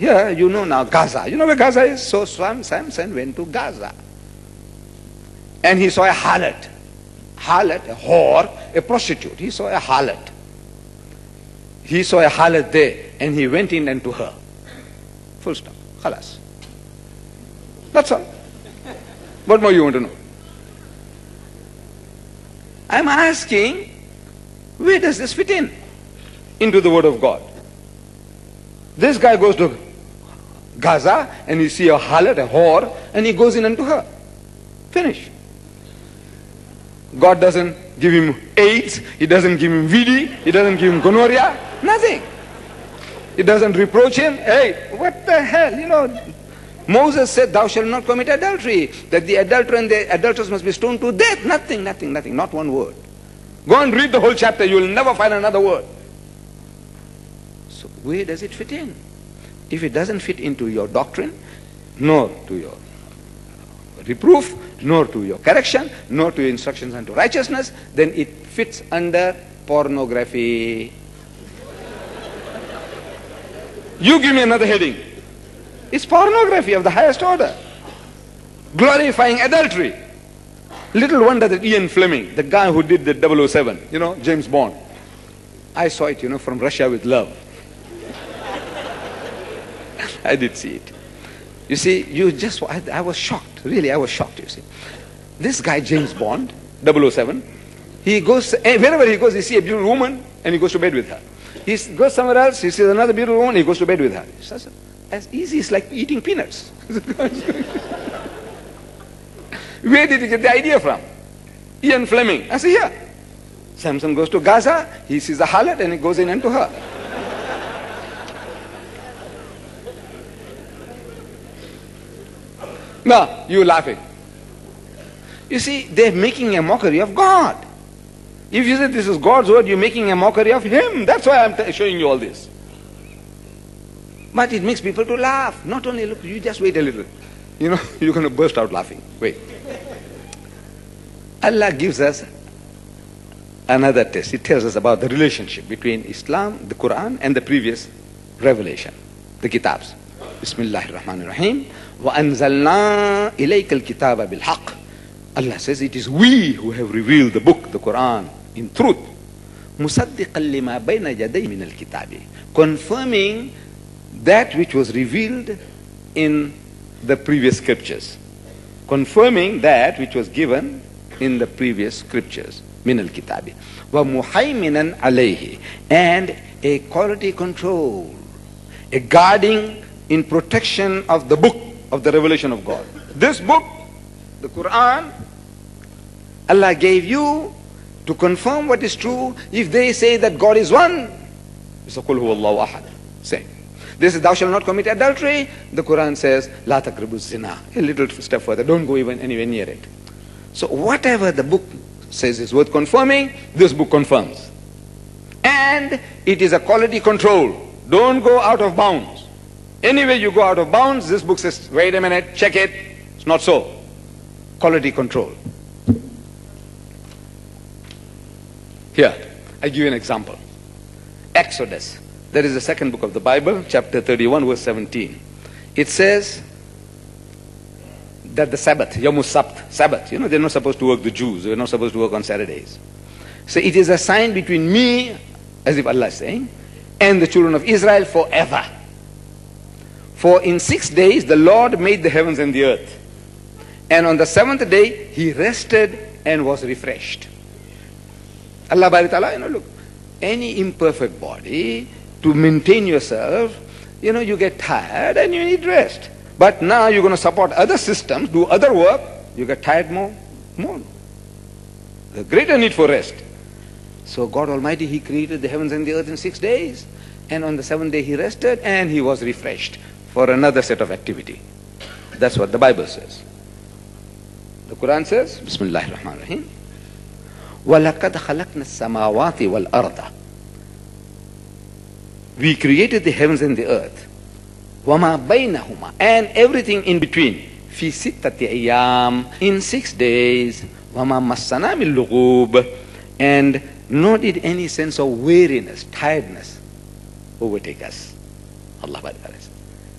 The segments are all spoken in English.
here you know now Gaza. You know where Gaza is? So Samson went to Gaza. And he saw a harlot. Harlot, a whore, a prostitute. He saw a harlot. He saw a harlot there and he went in and to her. Full stop. Khalas. That's all. What more you want to know? I'm asking, where does this fit in? Into the word of God. This guy goes to Gaza and he see a harlot, a whore, and he goes in unto her. Finish. God doesn't give him AIDS, he doesn't give him VD, he doesn't give him gonorrhea, nothing. He doesn't reproach him. Hey, what the hell? You know, Moses said, thou shalt not commit adultery, that the adulterer and the adulteress must be stoned to death. Nothing, not one word. Go and read the whole chapter, you will never find another word. So where does it fit in? If it doesn't fit into your doctrine, nor to your reproof, nor to your correction, nor to your instructions unto righteousness, then it fits under pornography. You give me another heading. It's pornography of the highest order. Glorifying adultery. Little wonder that Ian Fleming, the guy who did the 007, you know, James Bond. I saw it, you know, from Russia with Love. I did see it. You see, I was shocked. Really, I was shocked, you see. This guy, James Bond, 007, he goes, wherever he goes, he sees a beautiful woman and he goes to bed with her. He goes somewhere else, he sees another beautiful woman, he goes to bed with her. It's as easy as like eating peanuts. Where did he get the idea from? Ian Fleming. I say, yeah. Samson goes to Gaza, he sees a harlot and he goes in unto her. No, you're laughing. You see, they're making a mockery of God. If you say this is God's word, you're making a mockery of Him. That's why I'm showing you all this. But it makes people to laugh. Not only look, you just wait a little. You know, you're going to burst out laughing. Wait. Allah gives us another test. It tells us about the relationship between Islam, the Quran, and the previous revelation, the kitabs. Bismillahir Rahmanir Rahim. وَأَنزَلْنَا إِلَيْكَ الْكِتَابَ بِالْحَقِّ. Allah says it is we who have revealed the book, the Quran, in truth. مُصَدِّقًا لِمَا بَيْنَ يَدَيْ مِنَ الْكِتَابِ. Confirming that which was revealed in the previous scriptures. Confirming that which was given in the previous scriptures. مِنَ الْكِتَابِ. وَمُحَيْمِنًا عَلَيْهِ. And a quality control. A guarding in protection of the book of the revelation of God. This book, the Quran, Allah gave you to confirm what is true. If they say that God is one, it's a Qul huwallahu ahad. Say. This is thou shalt not commit adultery. The Quran says, La taqrabu zina. A little step further. Don't go even anywhere near it. So whatever the book says is worth confirming, this book confirms. And it is a quality control. Don't go out of bounds. Anyway you go out of bounds, this book says, wait a minute, check it. It's not so. Quality control. Here, I give you an example. Exodus. That is the second book of the Bible, chapter 31, verse 17. It says that the Sabbath, Yawmus Sabt, Sabbath, you know, they're not supposed to work, the Jews, they're not supposed to work on Saturdays. So it is a sign between me, as if Allah is saying, and the children of Israel forever. For in 6 days the Lord made the heavens and the earth. And on the seventh day He rested and was refreshed. Allah Bari Ta'ala, you know, look, any imperfect body, to maintain yourself, you know, you get tired and you need rest. But now you're going to support other systems, do other work, you get tired more. The greater need for rest. So God Almighty, He created the heavens and the earth in 6 days. And on the seventh day He rested and He was refreshed for another set of activity. That's what the Bible says. The Quran says, Bismillahir Rahmanir Rahim, وَلَقَدْ خَلَقْنَا السَّمَاوَاتِ وَالْأَرْضَ. We created the heavens and the earth. وَمَا بَيْنَهُمَا. And everything in between. فِي سِتَّةِ أَيَّامٍ. In 6 days. وَمَا مَسَّنَا مِن لُغُوبٍ. And nor did any sense of weariness, tiredness overtake us. Allah Bari Ta'ala.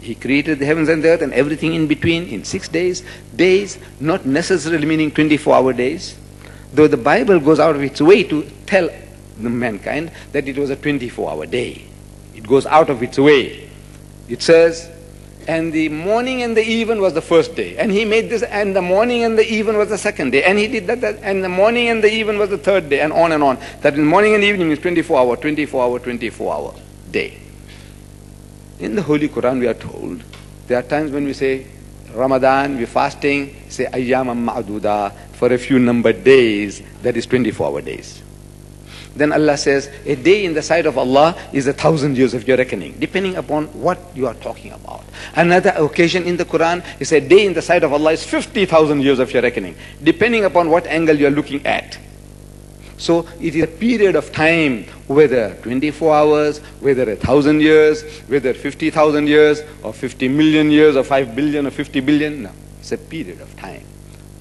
He created the heavens and the earth and everything in between in 6 days. Days not necessarily meaning 24-hour days, though the Bible goes out of its way to tell the mankind that it was a 24-hour day. It goes out of its way. It says, and the morning and the even was the first day. And he made this, and the morning and the even was the second day. And he did that, and the morning and the even was the third day, and on and on. That in morning and evening means 24-hour, 24-hour, 24-hour day. In the Holy Quran we are told, there are times when we say Ramadan, we're fasting, say ayyamam ma'duda, for a few numbered days, that is 24-hour days. Then Allah says, a day in the sight of Allah is 1,000 years of your reckoning, depending upon what you are talking about. Another occasion in the Quran is a day in the sight of Allah is 50,000 years of your reckoning, depending upon what angle you are looking at. So it is a period of time, whether 24 hours, whether 1,000 years, whether 50,000 years, or 50 million years, or 5 billion, or 50 billion. No, it's a period of time.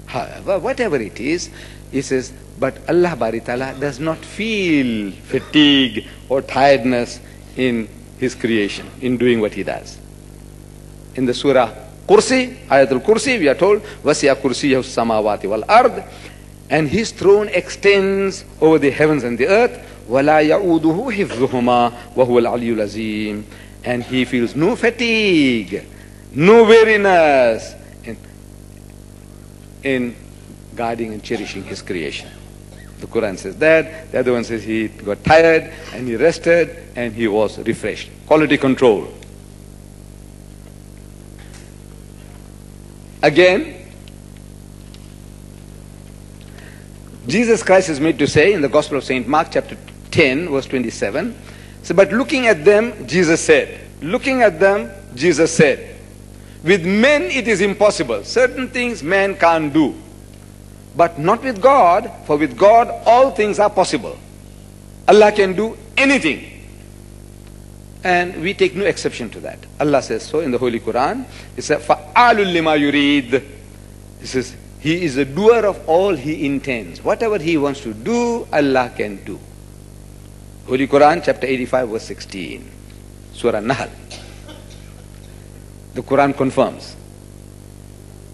However, whatever it is, he says, but Allah Bari Ta'ala does not feel fatigue or tiredness in His creation, in doing what He does. In the Surah Kursi, Ayatul Kursi, we are told, وَسِيَ كُرْسِيَهُ السَّمَاوَاتِ وَالْأَرْضِ, and His throne extends over the heavens and the earth, وَلَا يَعُودُهُ حِفْظُهُمَا وَهُوَ الْعَلِيُّ الْعَظِيمُ, and He feels no fatigue, no weariness in guarding and cherishing His creation. The Quran says that. The other one says he got tired and he rested and he was refreshed. Quality control. Again, Jesus Christ is made to say in the Gospel of St. Mark chapter 10 verse 27, so, but looking at them, Jesus said, looking at them, Jesus said, with men it is impossible. Certain things man can't do. But not with God, for with God all things are possible. Allah can do anything. And we take no exception to that. Allah says so in the Holy Quran. He says, فَعَالٌ لِمَا يُرِيدُ. He says, He is a doer of all He intends. Whatever He wants to do, Allah can do. Holy Quran, chapter 85, verse 16. Surah Nahl. The Quran confirms.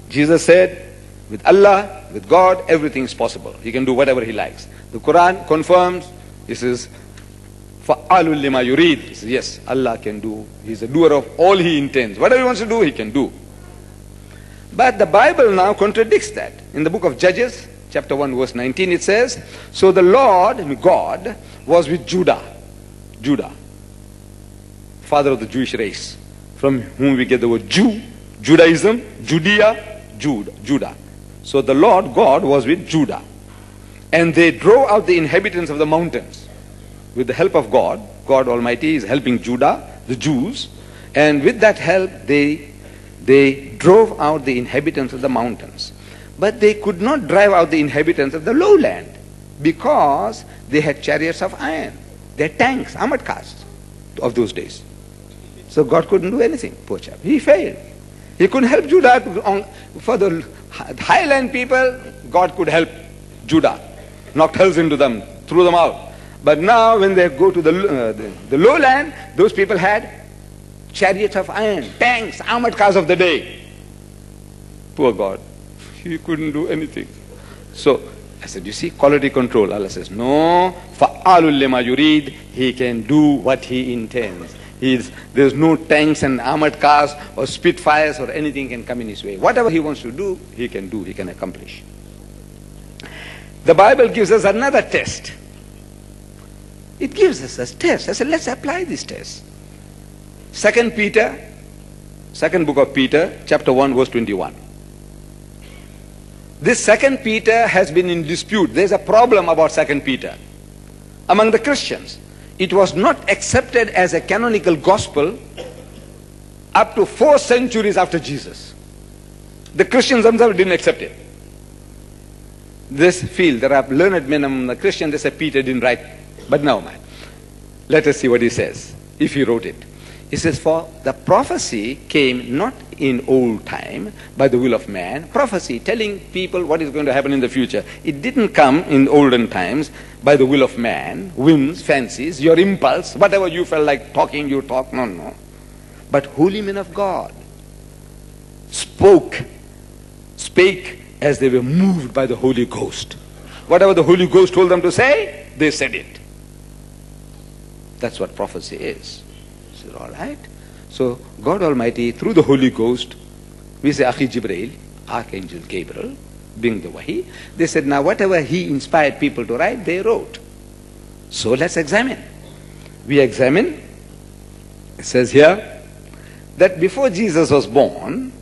Jesus said, with Allah, with God, everything is possible. He can do whatever He likes. The Quran confirms, it says, فَعَالٌ لِمَا يُرِيدُ. He says, yes, Allah can do. He's a doer of all He intends. Whatever He wants to do, He can do. But the Bible now contradicts that. In the book of Judges, chapter 1, verse 19, it says, so the Lord, God, was with Judah. Judah, father of the Jewish race, from whom we get the word Jew, Judaism, Judea, Judah. So the Lord God was with Judah. And they drove out the inhabitants of the mountains. With the help of God, God Almighty is helping Judah, the Jews. And with that help, they drove out the inhabitants of the mountains. But they could not drive out the inhabitants of the lowland, because they had chariots of iron. They had tanks, armored cars of those days. So God couldn't do anything, poor chap. He failed. He couldn't help Judah. For the highland people, God could help Judah. Knocked hells into them, threw them out. But now when they go to the lowland, those people had chariots of iron, tanks, armored cars of the day. Poor God. He couldn't do anything. So I said, you see, quality control. Allah says, no, فَعَالٌ لِمَا يُرِيدُ. He can do what He intends. There's no tanks and armored cars or Spitfires or anything can come in His way. Whatever He wants to do, He can accomplish. The Bible gives us another test. It gives us a test. I said, let's apply this test. Second book of Peter, chapter 1, verse 21. This Second Peter has been in dispute. There's a problem about Second Peter among the Christians. It was not accepted as a canonical gospel up to 4 centuries after Jesus. The Christians themselves didn't accept it. This field, there are learned men among the Christians, they say Peter didn't write. But now, man, let us see what he says, if he wrote it. He says, for the prophecy came not in old time by the will of man. Prophecy, telling people what is going to happen in the future. It didn't come in olden times by the will of man, whims, fancies, your impulse, whatever you felt like talking, you talk. No. But holy men of God spake as they were moved by the Holy Ghost. Whatever the Holy Ghost told them to say, they said it. That's what prophecy is. Is it all right? So God Almighty, through the Holy Ghost, we say Akhi Jibreel, Archangel Gabriel, being the Wahi, they said, now whatever he inspired people to write, they wrote. So let's examine. We examine, it says here, that before Jesus was born,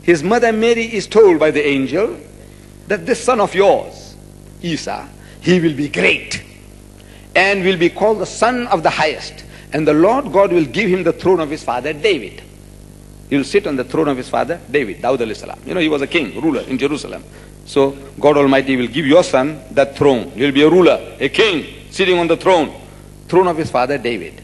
his mother Mary is told by the angel that this son of yours, Isa, he will be great and will be called the Son of the Highest. And the Lord God will give him the throne of his father David. He will sit on the throne of his father David, Dawud alayhi salam. You know, he was a king, ruler in Jerusalem. So God Almighty will give your son that throne. He will be a ruler, a king, sitting on the throne of his father David.